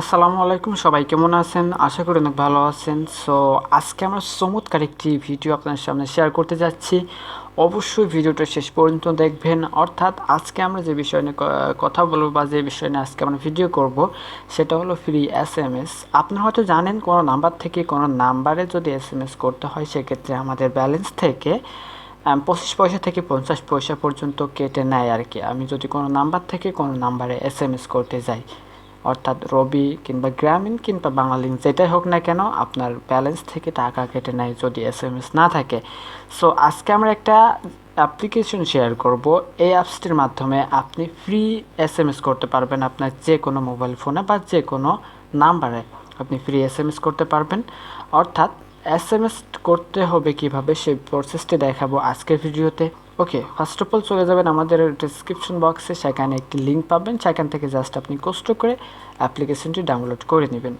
আসসালামু আলাইকুম, সবাই কেমন আছেন? আশা করি অনেক ভালো আছেন। সো আজকে আমরা চমৎকার একটি ভিডিও আপনার সামনে শেয়ার করতে যাচ্ছি। অবশ্যই ভিডিওটা শেষ পর্যন্ত দেখবেন। অর্থাৎ আজকে আমরা যে বিষয় নিয়ে কথা বলবো বা যে বিষয় নিয়ে আজকে আমরা ভিডিও করব সেটা হলো ফ্রি এসএমএস। আপনারা হয়তো জানেন কোনো নাম্বার থেকে কোনো নাম্বারে যদি এসএমএস করতে হয় সেক্ষেত্রে আমাদের ব্যালেন্স থেকে 25 পয়সা থেকে 50 পয়সা পর্যন্ত কেটে নেয় আর কি। আমি যদি কোনো নাম্বার থেকে কোনো নাম্বারে এসএমএস করতে যাই, অর্থাৎ রবি কিংবা গ্রামীণ কিংবা বাংলালিংক যেটাই হোক না কেন, আপনার ব্যালেন্স থেকে টাকা কেটে নেয় যদি এসএমএস না থাকে। সো আজকে আমরা একটা অ্যাপ্লিকেশন শেয়ার করব। এই অ্যাপসটির মাধ্যমে আপনি ফ্রি এসএমএস করতে পারবেন আপনার যে কোনো মোবাইল ফোনে বা যে কোনো নাম্বারে আপনি ফ্রি এসএমএস করতে পারবেন। অর্থাৎ এসএমএস করতে হবে কিভাবে সেই প্রসেসটি দেখাবো আজকের ভিডিওতে। ওকে, ফার্স্ট অফ অল চলে যাবেন আমাদের ডিসক্রিপশন বক্সে, সেখানে একটি লিঙ্ক পাবেন। সেখান থেকে জাস্ট আপনি কষ্ট করে অ্যাপ্লিকেশনটি ডাউনলোড করে নেবেন।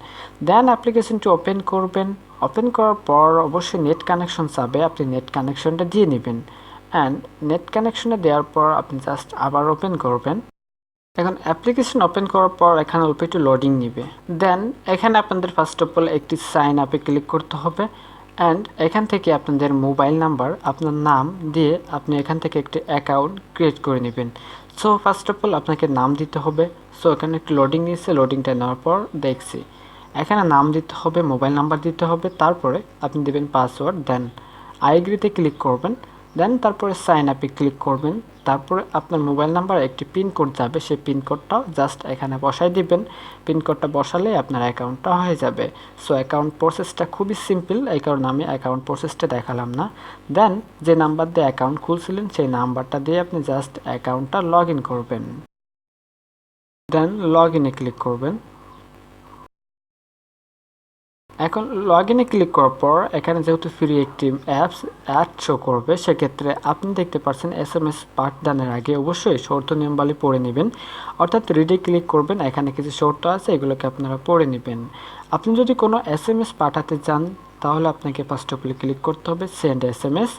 দেন অ্যাপ্লিকেশনটি ওপেন করবেন। ওপেন করার পর অবশ্যই নেট কানেকশন চাবে, আপনি নেট কানেকশনটা দিয়ে নেবেন। অ্যান্ড নেট কানেকশনে দেওয়ার পর আপনি জাস্ট আবার ওপেন করবেন। এখন অ্যাপ্লিকেশন ওপেন করার পর এখানে অল্প একটু লোডিং নিবে। দেন এখানে আপনাদের ফার্স্ট অফ অল একটি সাইন আপে ক্লিক করতে হবে। অ্যান্ড এখান থেকে আপনাদের মোবাইল নাম্বার, আপনার নাম দিয়ে আপনি এখান থেকে একটি অ্যাকাউন্ট ক্রিয়েট করে নেবেন। সো ফার্স্ট অফ অল আপনাকে নাম দিতে হবে। সো এখানে একটু লোডিং নিয়েছে, লোডিংটা নেওয়ার পর দেখছি এখানে নাম দিতে হবে, মোবাইল নাম্বার দিতে হবে, তারপরে আপনি দেবেন পাসওয়ার্ড। দেন আই এগ্রিতে ক্লিক করবেন। দেন তারপরে সাইন আপে ক্লিক করবেন। তারপরে আপনার মোবাইল নাম্বার একটি পিন কোড যাবে, সেই পিন কোডটাও জাস্ট এখানে বসাই দিবেন। পিন কোডটা বসালে আপনার অ্যাকাউন্টটা হয়ে যাবে। সো অ্যাকাউন্ট প্রসেসটা খুবই সিম্পল, এই কারণে আমি অ্যাকাউন্ট প্রসেসটা দেখালাম না। দেন যে নাম্বার দিয়ে অ্যাকাউন্ট খুলছিলেন সেই নাম্বারটা দিয়ে আপনি জাস্ট অ্যাকাউন্টটা লগ ইন করবেন। দেন লগ ইনে ক্লিক করবেন। এখন লগ ইনে ক্লিক করার পর এখানে যেহেতু ফ্রি একটি অ্যাপস অ্যাড শো করবে, সেক্ষেত্রে আপনি দেখতে পাচ্ছেন এসএমএস পাঠদানের আগে অবশ্যই শর্ত নিয়মাবলী পড়ে নেবেন। অর্থাৎ রিডে ক্লিক করবেন, এখানে কিছু শর্ত আছে, এগুলোকে আপনারা পড়ে নেবেন। আপনি যদি কোনো এসএমএস পাঠাতে চান তাহলে আপনাকে ফার্স্ট অফ অল ক্লিক করতে হবে সেন্ড এসএমএস।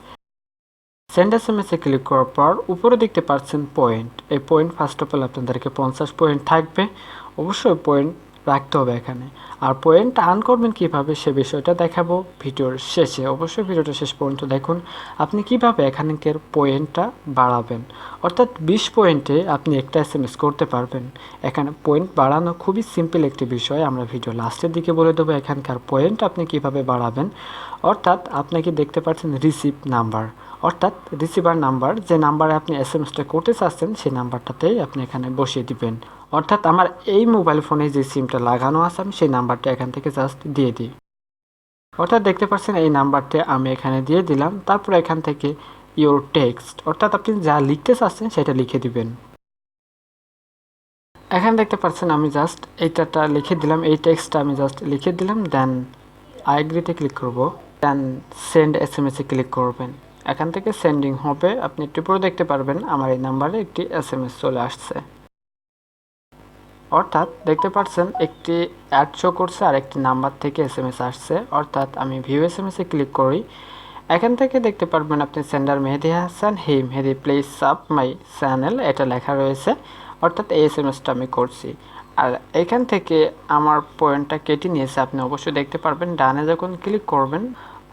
সেন্ড এসএমএসে ক্লিক করার পর উপরে দেখতে পাচ্ছেন পয়েন্ট, এই পয়েন্ট ফার্স্ট অফ অল আপনাদেরকে 50 পয়েন্ট থাকবে, অবশ্যই পয়েন্ট রাখতে হবে এখানে। আর পয়েন্ট আর্ন করবেন কীভাবে সে বিষয়টা দেখাবো ভিডিওর শেষে, অবশ্যই ভিডিওটা শেষ পর্যন্ত দেখুন আপনি কিভাবে এখানকার পয়েন্টটা বাড়াবেন। অর্থাৎ 20 পয়েন্টে আপনি একটা এসএমএস করতে পারবেন। এখানে পয়েন্ট বাড়ানো খুবই সিম্পল একটি বিষয়, আমরা ভিডিও লাস্টের দিকে বলে দেবো এখানকার পয়েন্ট আপনি কিভাবে বাড়াবেন। অর্থাৎ আপনাকে দেখতে পাচ্ছেন রিসিভ নাম্বার, অর্থাৎ রিসিভার নাম্বার, যে নাম্বারে আপনি এসএমএসটা করতে চাচ্ছেন সেই নাম্বারটাতেই আপনি এখানে বসিয়ে দিবেন। অর্থাৎ আমার এই মোবাইল ফোনে যে সিমটা লাগানো আছে আমি সেই নাম্বারটা এখান থেকে জাস্ট দিয়ে দিই। অর্থাৎ দেখতে পাচ্ছেন এই নাম্বারটা আমি এখানে দিয়ে দিলাম। তারপর এখান থেকে ইওর টেক্সট, অর্থাৎ আপনি যা লিখতে চাচ্ছেন সেটা লিখে দিবেন। এখানে দেখতে পাচ্ছেন আমি জাস্ট এইটাটা লিখে দিলাম, এই টেক্সটটা আমি জাস্ট লিখে দিলাম। দেন আই এগ্রিতে ক্লিক করব। দেন সেন্ড এসএমএসে ক্লিক করবেন। এখান থেকে সেন্ডিং হবে, আপনি একটু পরে দেখতে পারবেন আমার এই নাম্বারে একটি এসএমএস চলে আসছে। অর্থাৎ দেখতে পাচ্ছেন একটি অ্যাড শো করছে আর একটি নাম্বার থেকে এসএমএস আসছে। অর্থাৎ আমি ভিউ এসএমএসে ক্লিক করি, এখান থেকে দেখতে পারবেন আপনি sender Mehedi Hasan, hey Mehedi please sub my channel, এটা লেখা রয়েছে। অর্থাৎ এই এসএমএসটা আমি করছি। আর এখান থেকে আমার পয়েন্টটা কেটে নিয়েছে, আপনি অবশ্যই দেখতে পারবেন ডানে যখন ক্লিক করবেন।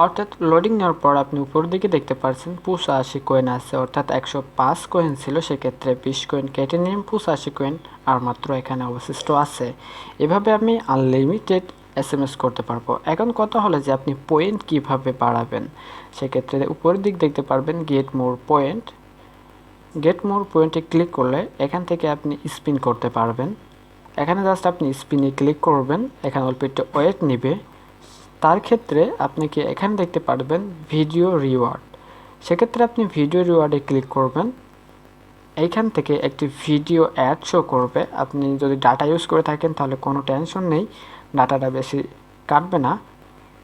অর্থাৎ লোডিং নেওয়ার পর আপনি উপর দিকে দেখতে পাচ্ছেন 85 কয়েন আছে, অর্থাৎ 105 কয়েন ছিল, সেক্ষেত্রে 20 কয়েন কেটে নিয়ে 85 কয়েন আর মাত্র এখানে অবশিষ্ট আছে। এভাবে আমি আনলিমিটেড এসএমএস করতে পারবো। এখন কথা হলো যে আপনি পয়েন্ট কিভাবে বাড়াবেন, সেক্ষেত্রে উপরের দিক দেখতে পারবেন get more point. Get more পয়েন্টে ক্লিক করলে এখান থেকে আপনি স্পিন করতে পারবেন। এখানে জাস্ট আপনি স্পিনে ক্লিক করবেন, এখানে অল্প একটু ওয়েট নেবে। তার ক্ষেত্রে আপনাকে এখানে দেখতে পারবেন ভিডিও রিওয়ার্ড, সেক্ষেত্রে আপনি ভিডিও রিওয়ার্ডে ক্লিক করবেন। এইখান থেকে একটি ভিডিও অ্যাড শো করবে। আপনি যদি ডাটা ইউজ করে থাকেন তাহলে কোনো টেনশন নেই, ডাটাটা বেশি কাটবে না।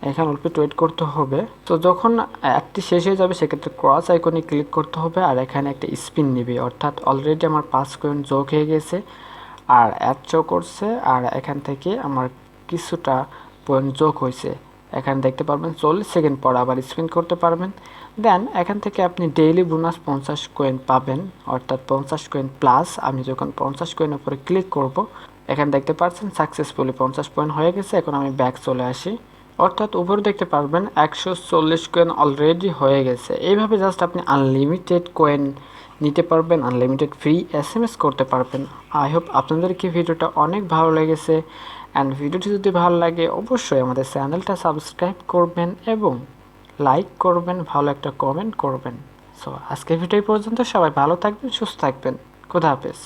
এখানে অল্প একটু ওয়েট করতে হবে। তো যখন অ্যাডটি শেষ হয়ে যাবে সেক্ষেত্রে ক্রস আইকনে ক্লিক করতে হবে আর এখানে একটা স্পিন নেবে। অর্থাৎ অলরেডি আমার 5 কয়েন যোগ হয়ে গেছে আর অ্যাড শো করছে, আর এখান থেকে আমার কিছুটা পয়েন্ট যোগ হয়েছে। এখানে দেখতে পারবেন 40 সেকেন্ড পর আবার স্পিন করতে পারবেন। দেন এখান থেকে আপনি ডেইলি বোনাস 50 কয়েন পাবেন, অর্থাৎ 50 কয়েন প্লাস। আমি যখন 50 কয়েনের উপরে ক্লিক করব এখানে দেখতে পাচ্ছেন সাকসেসফুলি 50 পয়েন্ট হয়ে গেছে। এখন আমি ব্যাক চলে আসি, অর্থাৎ উপরে দেখতে পারবেন 140 কয়েন অলরেডি হয়ে গেছে। এইভাবে জাস্ট আপনি আনলিমিটেড কয়েন নিতে পারবেন, আনলিমিটেড ফ্রি এসএমএস করতে পারবেন। আই হোপ আপনাদেরকে ভিডিওটা অনেক ভালো লেগেছে। অ্যান্ড ভিডিওটি যদি ভালো লাগে অবশ্যই আমাদের চ্যানেলটা সাবস্ক্রাইব করবেন এবং লাইক করবেন, ভালো একটা কমেন্ট করবেন। সো আজকের ভিডিও পর্যন্ত, সবাই ভালো থাকবেন, সুস্থ থাকবেন। খোদা হাফেজ।